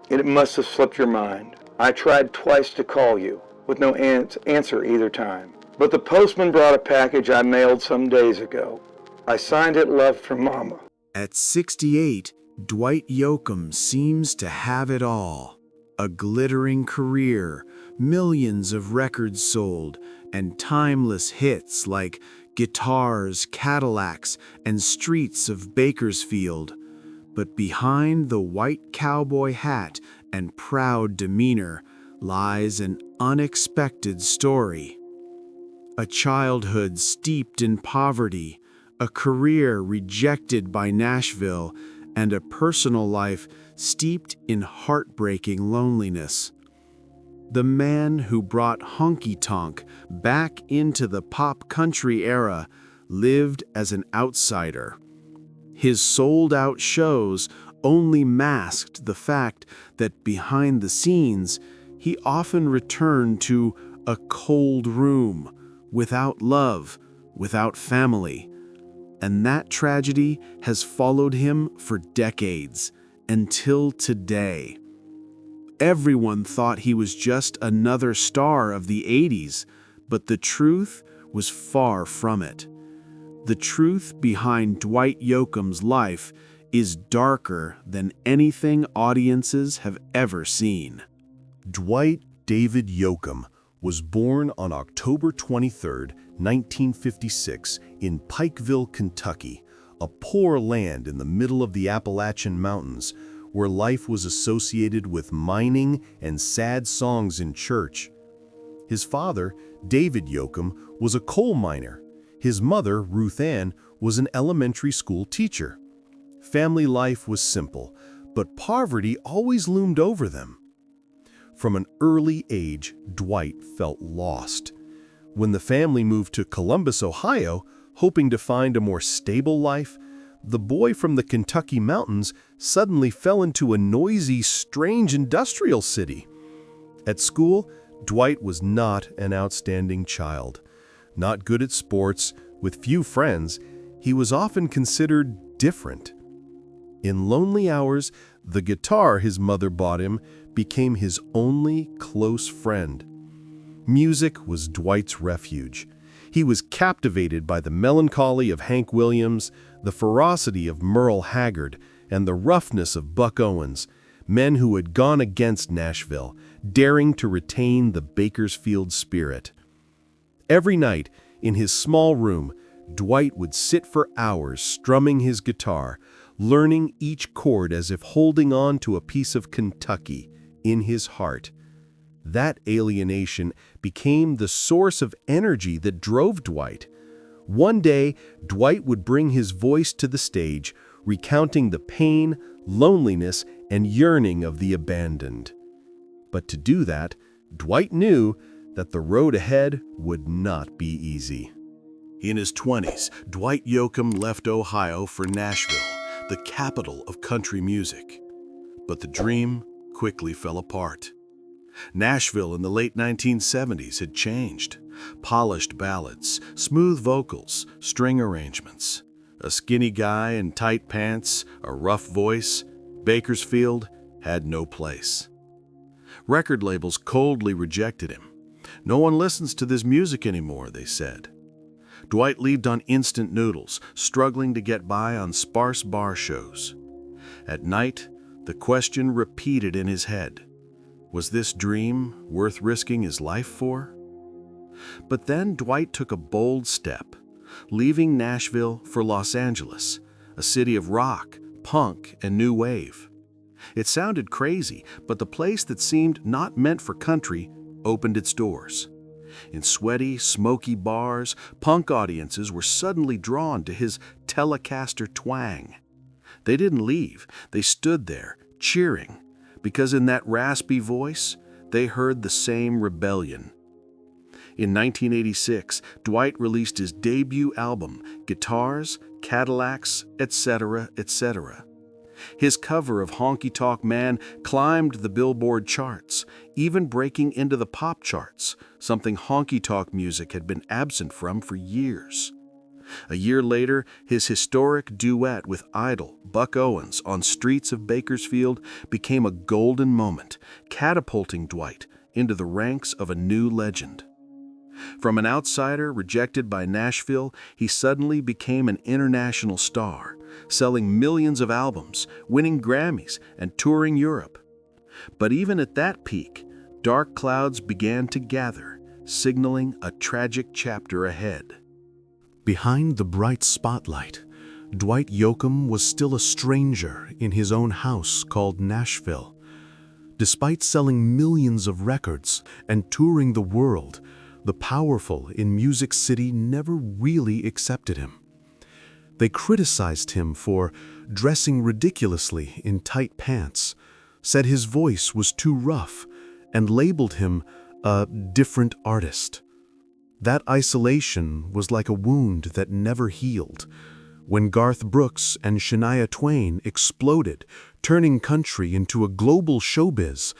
It must have slipped your mind. I tried twice to call you, with no answer either time. But the postman brought a package I mailed some days ago. I signed it Love from Mama. At 68, Dwight Yoakam seems to have it all. A glittering career, millions of records sold, and timeless hits like Guitars, Cadillacs, and Streets of Bakersfield. But behind the white cowboy hat and proud demeanor lies an unexpected story. A childhood steeped in poverty, a career rejected by Nashville, and a personal life steeped in heartbreaking loneliness. The man who brought honky-tonk back into the pop country era lived as an outsider. His sold-out shows only masked the fact that behind the scenes, he often returned to a cold room, without love, without family. And that tragedy has followed him for decades, until today. Everyone thought he was just another star of the 80s, but the truth was far from it. The truth behind Dwight Yoakam's life is darker than anything audiences have ever seen. Dwight David Yoakam was born on October 23, 1956, in Pikeville, Kentucky, a poor land in the middle of the Appalachian Mountains, where life was associated with mining and sad songs in church. His father, David Yoakam, was a coal miner. His mother, Ruth Ann, was an elementary school teacher. Family life was simple, but poverty always loomed over them. From an early age, Dwight felt lost. When the family moved to Columbus, Ohio, hoping to find a more stable life, the boy from the Kentucky mountains suddenly fell into a noisy, strange industrial city. At school, Dwight was not an outstanding child. Not good at sports, with few friends, he was often considered different. In lonely hours, the guitar his mother bought him became his only close friend. Music was Dwight's refuge. He was captivated by the melancholy of Hank Williams, the ferocity of Merle Haggard, and the roughness of Buck Owens, men who had gone against Nashville, daring to retain the Bakersfield spirit. Every night, in his small room, Dwight would sit for hours strumming his guitar, learning each chord as if holding on to a piece of Kentucky in his heart. That alienation became the source of energy that drove Dwight. One day, Dwight would bring his voice to the stage, recounting the pain, loneliness, and yearning of the abandoned. But to do that, Dwight knew that the road ahead would not be easy. In his 20s, Dwight Yoakam left Ohio for Nashville, the capital of country music. But the dream quickly fell apart. Nashville in the late 1970s had changed. Polished ballads, smooth vocals, string arrangements. A skinny guy in tight pants, a rough voice, Bakersfield had no place. Record labels coldly rejected him. No one listens to this music anymore, they said. Dwight lived on instant noodles, struggling to get by on sparse bar shows. At night, the question repeated in his head. Was this dream worth risking his life for? But then Dwight took a bold step, leaving Nashville for Los Angeles, a city of rock, punk, and new wave. It sounded crazy, but the place that seemed not meant for country opened its doors. In sweaty, smoky bars, punk audiences were suddenly drawn to his Telecaster twang. They didn't leave, they stood there, cheering, because in that raspy voice, they heard the same rebellion. In 1986, Dwight released his debut album, Guitars, Cadillacs, etc., etc. His cover of Honky Tonk Man climbed the Billboard charts, even breaking into the pop charts, something honky tonk music had been absent from for years. A year later, his historic duet with idol Buck Owens on Streets of Bakersfield became a golden moment, catapulting Dwight into the ranks of a new legend. From an outsider rejected by Nashville, he suddenly became an international star, selling millions of albums, winning Grammys, and touring Europe. But even at that peak, dark clouds began to gather, signaling a tragic chapter ahead. Behind the bright spotlight, Dwight Yoakam was still a stranger in his own house called Nashville. Despite selling millions of records and touring the world, the powerful in Music City never really accepted him. They criticized him for dressing ridiculously in tight pants, said his voice was too rough, and labeled him a different artist. That isolation was like a wound that never healed. When Garth Brooks and Shania Twain exploded, turning country into a global showbiz,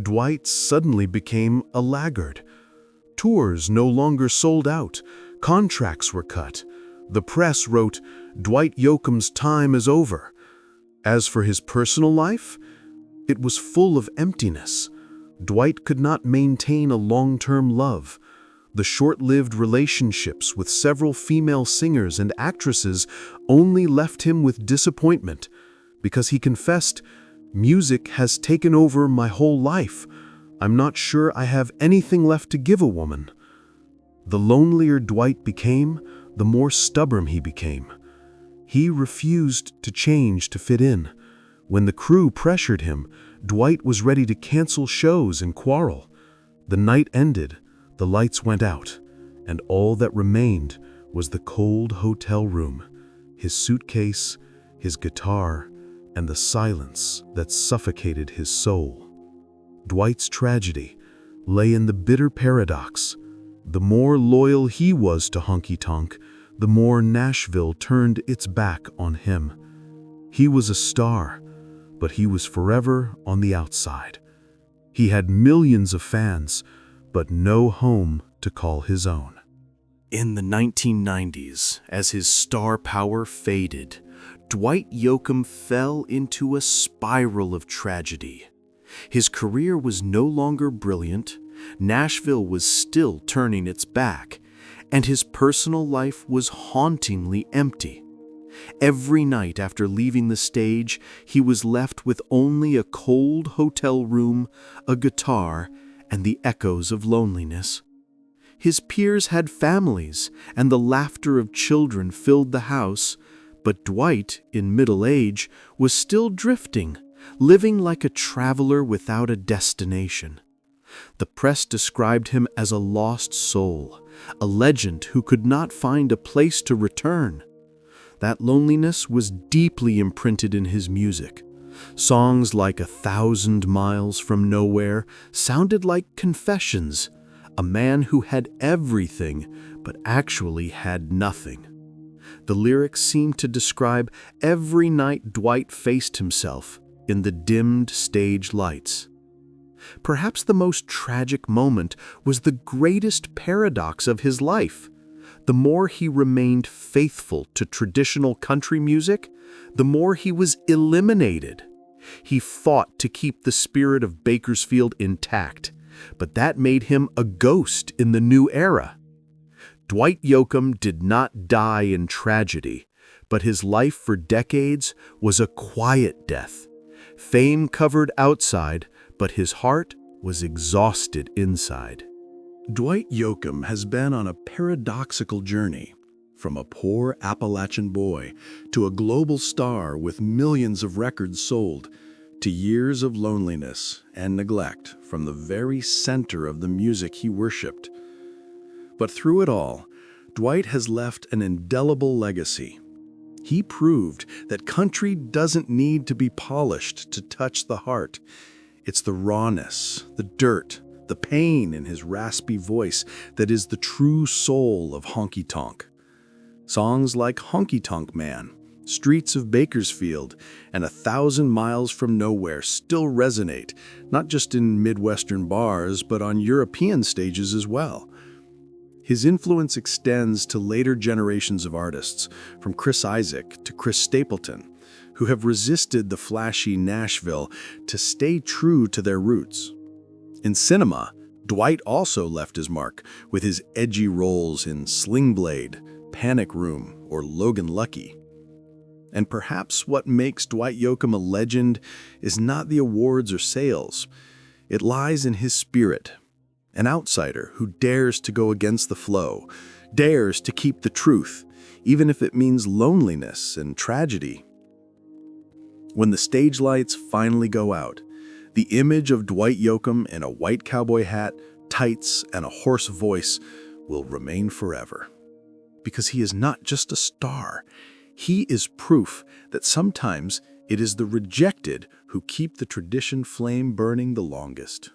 Dwight suddenly became a laggard. Tours no longer sold out, contracts were cut. The press wrote, "Dwight Yoakam's time is over." As for his personal life, it was full of emptiness. Dwight could not maintain a long-term love. The short-lived relationships with several female singers and actresses only left him with disappointment, because he confessed, "Music has taken over my whole life. I'm not sure I have anything left to give a woman." The lonelier Dwight became, the more stubborn he became. He refused to change to fit in. When the crew pressured him, Dwight was ready to cancel shows and quarrel. The night ended, the lights went out, and all that remained was the cold hotel room, his suitcase, his guitar, and the silence that suffocated his soul. Dwight's tragedy lay in the bitter paradox. The more loyal he was to Honky Tonk, the more Nashville turned its back on him. He was a star, but he was forever on the outside. He had millions of fans, but no home to call his own. In the 1990s, as his star power faded, Dwight Yoakam fell into a spiral of tragedy. His career was no longer brilliant, Nashville was still turning its back, and his personal life was hauntingly empty. Every night after leaving the stage, he was left with only a cold hotel room, a guitar, and the echoes of loneliness. His peers had families, and the laughter of children filled the house, but Dwight, in middle age, was still drifting, living like a traveler without a destination. The press described him as a lost soul, a legend who could not find a place to return. That loneliness was deeply imprinted in his music. Songs like 1,000 Miles from Nowhere sounded like confessions, a man who had everything but actually had nothing. The lyrics seemed to describe every night Dwight faced himself in the dimmed stage lights. Perhaps the most tragic moment was the greatest paradox of his life. The more he remained faithful to traditional country music, the more he was eliminated. He fought to keep the spirit of Bakersfield intact, but that made him a ghost in the new era. Dwight Yoakam did not die in tragedy, but his life for decades was a quiet death. Fame covered outside, but his heart was exhausted inside. Dwight Yoakam has been on a paradoxical journey, from a poor Appalachian boy to a global star with millions of records sold, to years of loneliness and neglect from the very center of the music he worshipped. But through it all, Dwight has left an indelible legacy. He proved that country doesn't need to be polished to touch the heart. It's the rawness, the dirt, the pain in his raspy voice that is the true soul of honky tonk. Songs like Honky Tonk Man, Streets of Bakersfield, and 1,000 Miles from Nowhere still resonate, not just in Midwestern bars, but on European stages as well. His influence extends to later generations of artists, from Chris Isaak to Chris Stapleton, who have resisted the flashy Nashville to stay true to their roots. In cinema, Dwight also left his mark with his edgy roles in Sling Blade, Panic Room, or Logan Lucky. And perhaps what makes Dwight Yoakam a legend is not the awards or sales. It lies in his spirit. An outsider who dares to go against the flow, dares to keep the truth, even if it means loneliness and tragedy. When the stage lights finally go out, the image of Dwight Yoakam in a white cowboy hat, tights, and a hoarse voice will remain forever. Because he is not just a star, he is proof that sometimes it is the rejected who keep the tradition flame burning the longest.